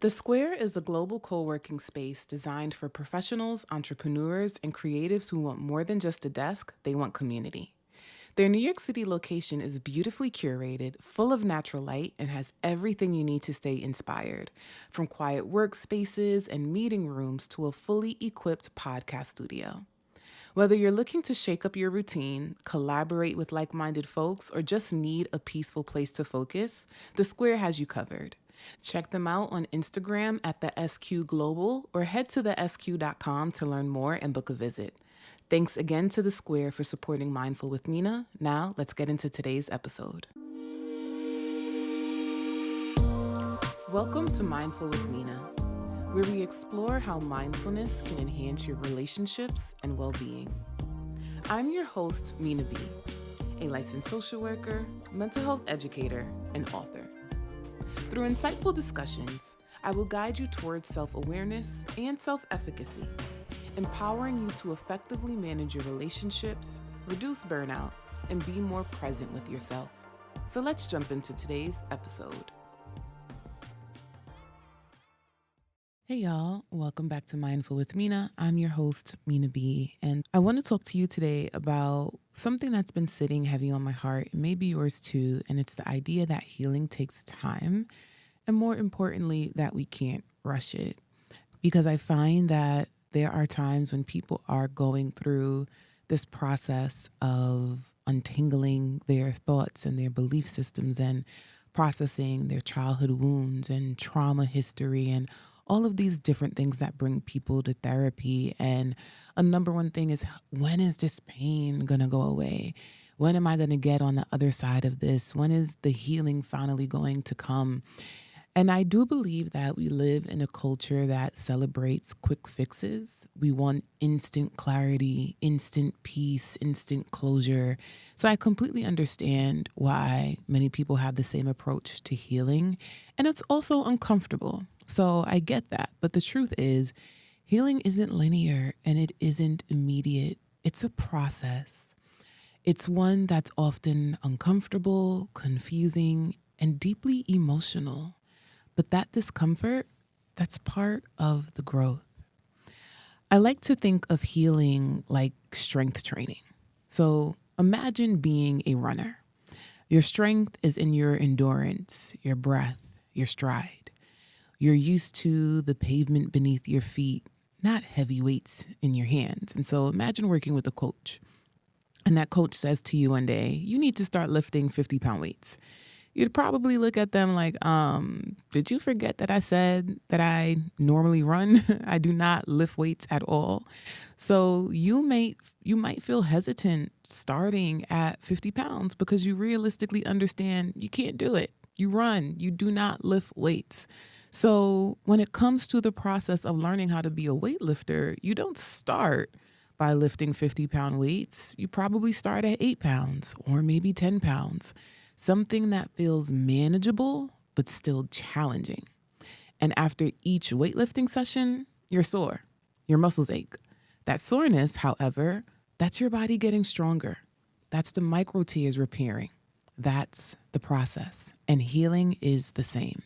The Square is a global co working space designed for professionals, entrepreneurs, and creatives who want more than just a desk, they want community. Their New York City location is beautifully curated, full of natural light, and has everything you need to stay inspired, from quiet workspaces and meeting rooms to a fully equipped podcast studio. Whether you're looking to shake up your routine, collaborate with like minded folks, or just need a peaceful place to focus, the Square has you covered. Check them out on Instagram at the SQ Global or head to thesq.com to learn more and book a visit. Thanks again to the Square for supporting Mindful with Mina. Now, let's get into today's episode. Welcome to Mindful with Mina, where we explore how mindfulness can enhance your relationships and well-being. I'm your host, Minaa B, a licensed social worker, mental health educator, and author. Through insightful discussions, I will guide you towards self-awareness and self-efficacy, empowering you to effectively manage your relationships, reduce burnout, and be more present with yourself. So let's jump into today's episode. Hey y'all, welcome back to Mindful with Mina. I'm your host, Minaa B, and I want to talk to you today about something that's been sitting heavy on my heart, and maybe yours too, and it's the idea that healing takes time, and more importantly, that we can't rush it. Because I find that there are times when people are going through this process of untangling their thoughts and their belief systems and processing their childhood wounds and trauma history and all of these different things that bring people to therapy. And a number one thing is, when is this pain going to go away? When am I going to get on the other side of this? When is the healing finally going to come? And I do believe that we live in a culture that celebrates quick fixes. We want instant clarity, instant peace, instant closure. So I completely understand why many people have the same approach to healing. And it's also uncomfortable. So I get that. But the truth is, healing isn't linear and it isn't immediate. It's a process. It's one that's often uncomfortable, confusing, and deeply emotional. But that discomfort, that's part of the growth. I like to think of healing like strength training. So imagine being a runner. Your strength is in your endurance, your breath, your stride. You're used to the pavement beneath your feet, not heavy weights in your hands. And so imagine working with a coach. And that coach says to you one day, you need to start lifting 50-pound weights. You'd probably look at them like, did you forget that I said that I normally run? I do not lift weights at all. So you might feel hesitant starting at 50 pounds because you realistically understand you can't do it. You run, you do not lift weights. So when it comes to the process of learning how to be a weightlifter, you don't start by lifting 50-pound weights. You probably start at 8 pounds or maybe 10 pounds. Something that feels manageable, but still challenging. And after each weightlifting session, you're sore. Your muscles ache. That soreness, however, that's your body getting stronger. That's the micro tears repairing. That's the process. And healing is the same.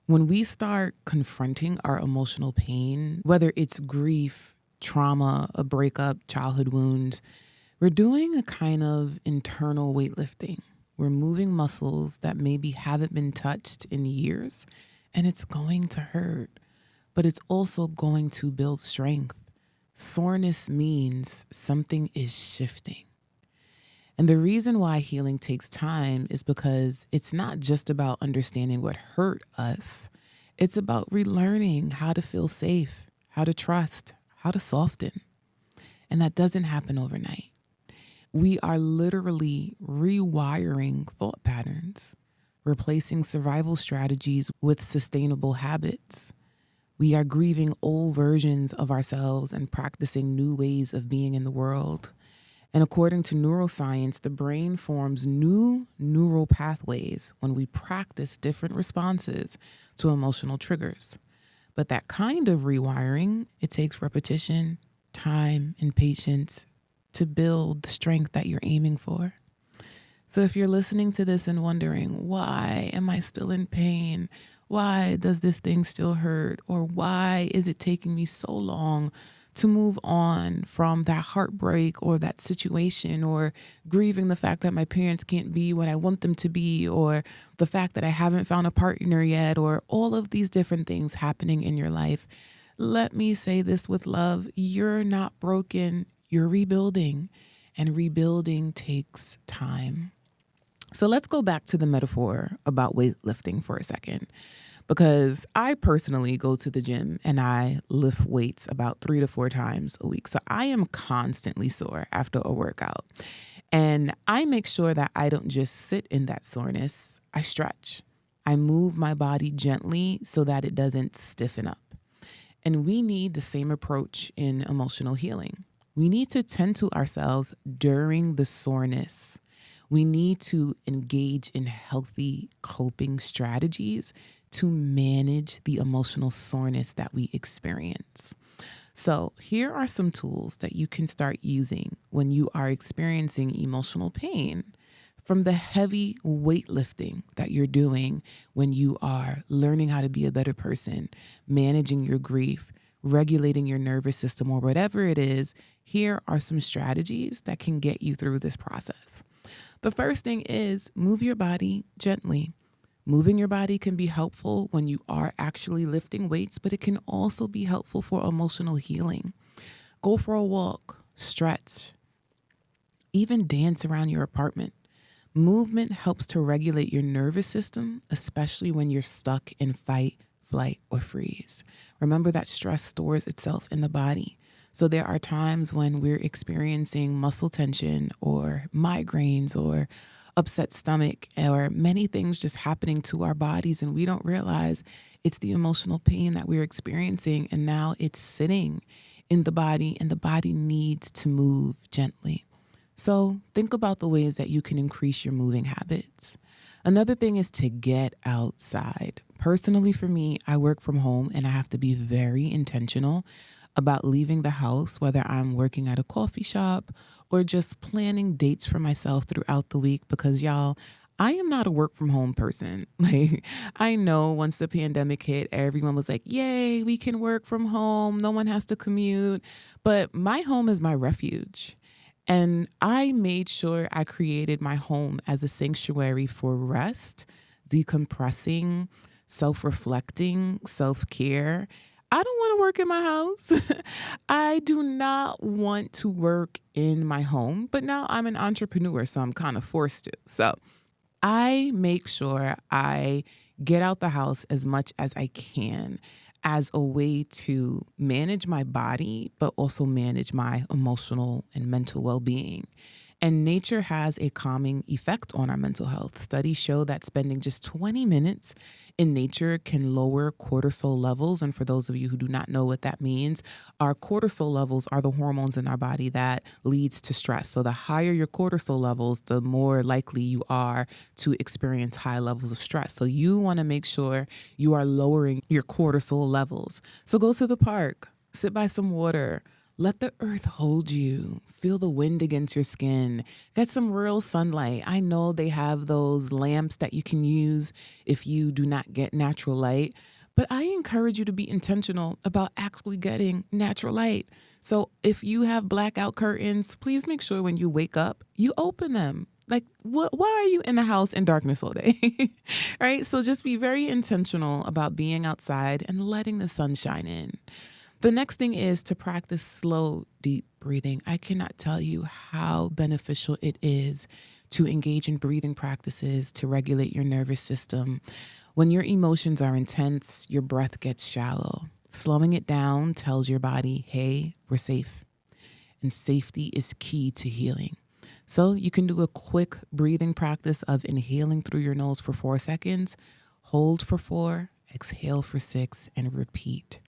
When we start confronting our emotional pain, whether it's grief, trauma, a breakup, childhood wounds, we're doing a kind of internal weightlifting. We're moving muscles that maybe haven't been touched in years, and it's going to hurt, but it's also going to build strength. Soreness means something is shifting. And the reason why healing takes time is because it's not just about understanding what hurt us. It's about relearning how to feel safe, how to trust, how to soften. And that doesn't happen overnight. We are literally rewiring thought patterns, replacing survival strategies with sustainable habits. We are grieving old versions of ourselves and practicing new ways of being in the world. And according to neuroscience, the brain forms new neural pathways when we practice different responses to emotional triggers. But that kind of rewiring, it takes repetition, time, and patience to build the strength that you're aiming for. So if you're listening to this and wondering, why am I still in pain? Why does this thing still hurt? Or why is it taking me so long to move on from that heartbreak or that situation, or grieving the fact that my parents can't be what I want them to be, or the fact that I haven't found a partner yet, or all of these different things happening in your life? Let me say this with love. You're not broken. You're rebuilding, and rebuilding takes time. So let's go back to the metaphor about weightlifting for a second, because I personally go to the gym and I lift weights about 3 to 4 times a week. So I am constantly sore after a workout. And I make sure that I don't just sit in that soreness. I stretch. I move my body gently so that it doesn't stiffen up. And we need the same approach in emotional healing. We need to tend to ourselves during the soreness. We need to engage in healthy coping strategies to manage the emotional soreness that we experience. So, here are some tools that you can start using when you are experiencing emotional pain, from the heavy weightlifting that you're doing when you are learning how to be a better person, managing your grief, regulating your nervous system, or whatever it is. Here are some strategies that can get you through this process. The first thing is move your body gently. Moving your body can be helpful when you are actually lifting weights, but it can also be helpful for emotional healing. Go for a walk, stretch, even dance around your apartment. Movement helps to regulate your nervous system, especially when you're stuck in fight, flight, or freeze. Remember that stress stores itself in the body. So there are times when we're experiencing muscle tension or migraines or upset stomach or many things just happening to our bodies, and we don't realize it's the emotional pain that we're experiencing, and now it's sitting in the body, and the body needs to move gently. So think about the ways that you can increase your moving habits. Another thing is to get outside. Personally, for me, I work from home and I have to be very intentional about leaving the house, whether I'm working at a coffee shop or just planning dates for myself throughout the week, because y'all, I am not a work from home person. Like, I know once the pandemic hit, everyone was like, yay, we can work from home. No one has to commute. But my home is my refuge. And I made sure I created my home as a sanctuary for rest, decompressing, self-reflecting, self-care. I don't want to work in my house. I do not want to work in my home, but now I'm an entrepreneur, so I'm kind of forced to. So I make sure I get out the house as much as I can as a way to manage my body, but also manage my emotional and mental well-being. And nature has a calming effect on our mental health. Studies show that spending just 20 minutes in nature can lower cortisol levels. And for those of you who do not know what that means, our cortisol levels are the hormones in our body that leads to stress. So the higher your cortisol levels, the more likely you are to experience high levels of stress. So you want to make sure you are lowering your cortisol levels. So go to the park, sit by some water. Let the earth hold you. Feel the wind against your skin. Get some real sunlight. I know they have those lamps that you can use if you do not get natural light, but I encourage you to be intentional about actually getting natural light. So if you have blackout curtains, please make sure when you wake up, you open them. Like, why are you in the house in darkness all day? Right? So just be very intentional about being outside and letting the sun shine in. The next thing is to practice slow, deep breathing. I cannot tell you how beneficial it is to engage in breathing practices to regulate your nervous system. When your emotions are intense, your breath gets shallow. Slowing it down tells your body, hey, we're safe. And safety is key to healing. So you can do a quick breathing practice of inhaling through your nose for 4 seconds, hold for 4, exhale for 6, and repeat.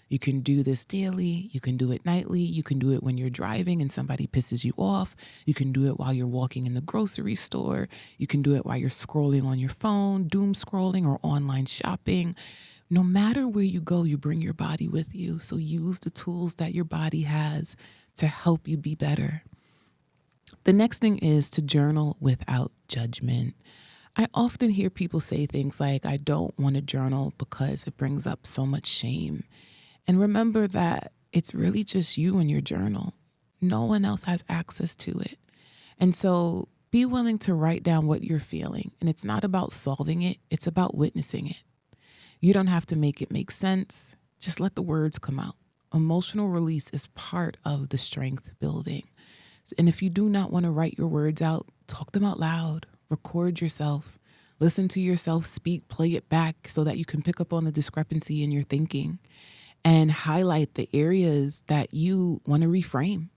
You can do this daily. You can do it nightly. You can do it when you're driving and somebody pisses you off. You can do it while you're walking in the grocery store. You can do it while you're scrolling on your phone, doom scrolling, or online shopping. No matter where you go, you bring your body with you. So use the tools that your body has to help you be better. The next thing is to journal without judgment. I often hear people say things like, I don't want to journal because it brings up so much shame. And remember that it's really just you and your journal. No one else has access to it. And so be willing to write down what you're feeling. And it's not about solving it, it's about witnessing it. You don't have to make it make sense. Just let the words come out. Emotional release is part of the strength building. And if you do not want to write your words out, talk them out loud, record yourself, listen to yourself speak, play it back so that you can pick up on the discrepancy in your thinking and highlight the areas that you want to reframe.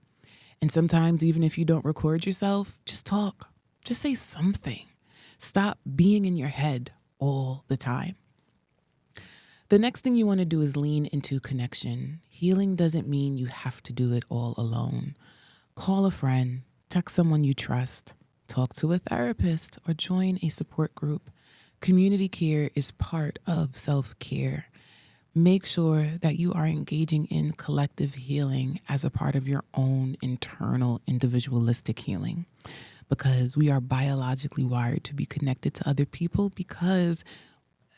And sometimes, even if you don't record yourself, just talk, just say something. Stop being in your head all the time. The next thing you want to do is lean into connection. Healing doesn't mean you have to do it all alone. Call a friend, text someone you trust, talk to a therapist, or join a support group. Community care is part of self-care. Make sure that you are engaging in collective healing as a part of your own internal individualistic healing, because we are biologically wired to be connected to other people, because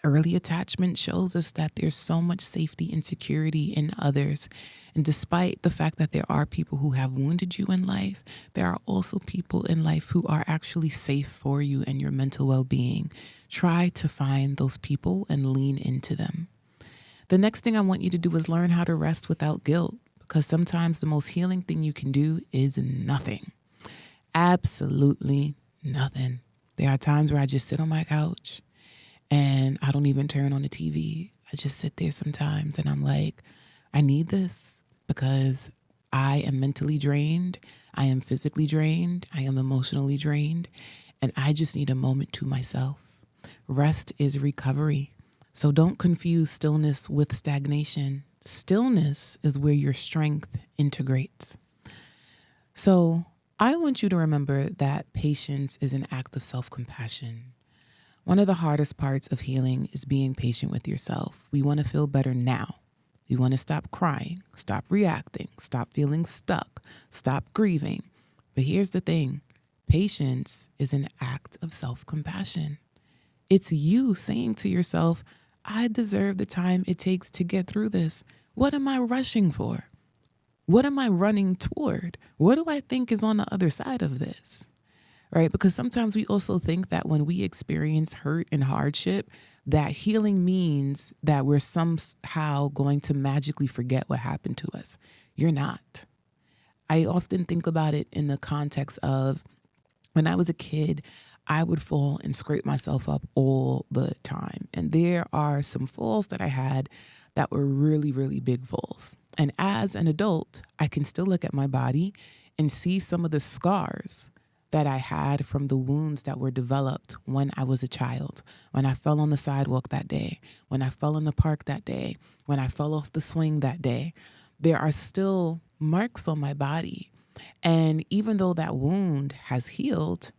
early attachment shows us that there's so much safety and security in others. And despite the fact that there are people who have wounded you in life, there are also people in life who are actually safe for you and your mental well-being. Try to find those people and lean into them. The next thing I want you to do is learn how to rest without guilt, because sometimes the most healing thing you can do is nothing. Absolutely nothing. There are times where I just sit on my couch and I don't even turn on the TV. I just sit there sometimes and I'm like, I need this because I am mentally drained. I am physically drained. I am emotionally drained. And I just need a moment to myself. Rest is recovery. So don't confuse stillness with stagnation. Stillness is where your strength integrates. So I want you to remember that patience is an act of self-compassion. One of the hardest parts of healing is being patient with yourself. We want to feel better now. We want to stop crying, stop reacting, stop feeling stuck, stop grieving. But here's the thing. Patience is an act of self-compassion. It's you saying to yourself, I deserve the time it takes to get through this. What am I rushing for? What am I running toward? What do I think is on the other side of this? Right? Because sometimes we also think that when we experience hurt and hardship, that healing means that we're somehow going to magically forget what happened to us. You're not. I often think about it in the context of when I was a kid, I would fall and scrape myself up all the time. And there are some falls that I had that were really, really big falls. And as an adult, I can still look at my body and see some of the scars that I had from the wounds that were developed when I was a child, when I fell on the sidewalk that day, when I fell in the park that day, when I fell off the swing that day. There are still marks on my body. And even though that wound has healed,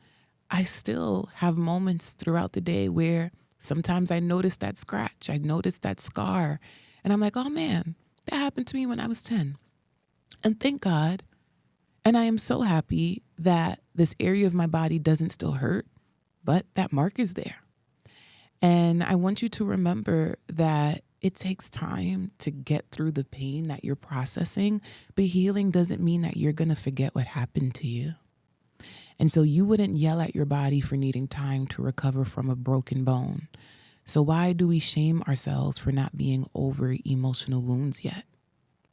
I still have moments throughout the day where sometimes I notice that scratch, I notice that scar, and I'm like, oh man, that happened to me when I was 10. And thank God. And I am so happy that this area of my body doesn't still hurt, but that mark is there. And I want you to remember that it takes time to get through the pain that you're processing, but healing doesn't mean that you're going to forget what happened to you. And so you wouldn't yell at your body for needing time to recover from a broken bone. So why do we shame ourselves for not being over emotional wounds yet?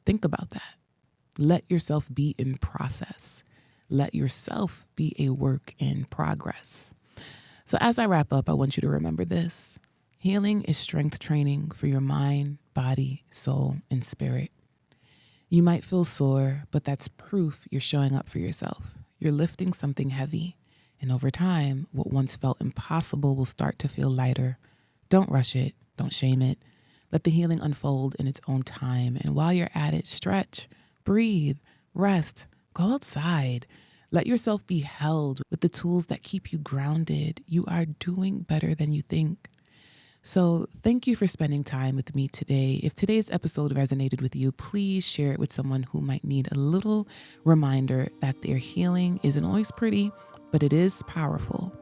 Think about that. Let yourself be in process. Let yourself be a work in progress. So as I wrap up, I want you to remember this. Healing is strength training for your mind, body, soul, and spirit. You might feel sore, but that's proof you're showing up for yourself. You're lifting something heavy. And over time, what once felt impossible will start to feel lighter. Don't rush it. Don't shame it. Let the healing unfold in its own time. And while you're at it, stretch, breathe, rest, go outside. Let yourself be held with the tools that keep you grounded. You are doing better than you think. So thank you for spending time with me today. If today's episode resonated with you, please share it with someone who might need a little reminder that their healing isn't always pretty, but it is powerful.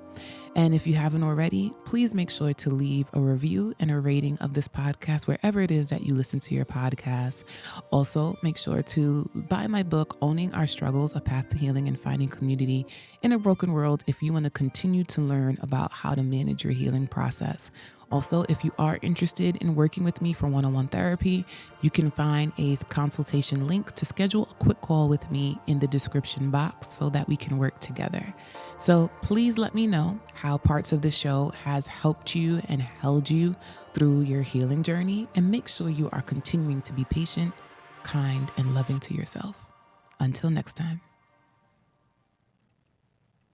And if you haven't already, please make sure to leave a review and a rating of this podcast wherever it is that you listen to your podcast. Also, make sure to buy my book, Owning Our Struggles, A Path to Healing and Finding Community in a Broken World, if you want to continue to learn about how to manage your healing process. Also, if you are interested in working with me for one-on-one therapy, you can find a consultation link to schedule a quick call with me in the description box so that we can work together. So please let me know how parts of the show has helped you and held you through your healing journey, and make sure you are continuing to be patient, kind, and loving to yourself. Until next time.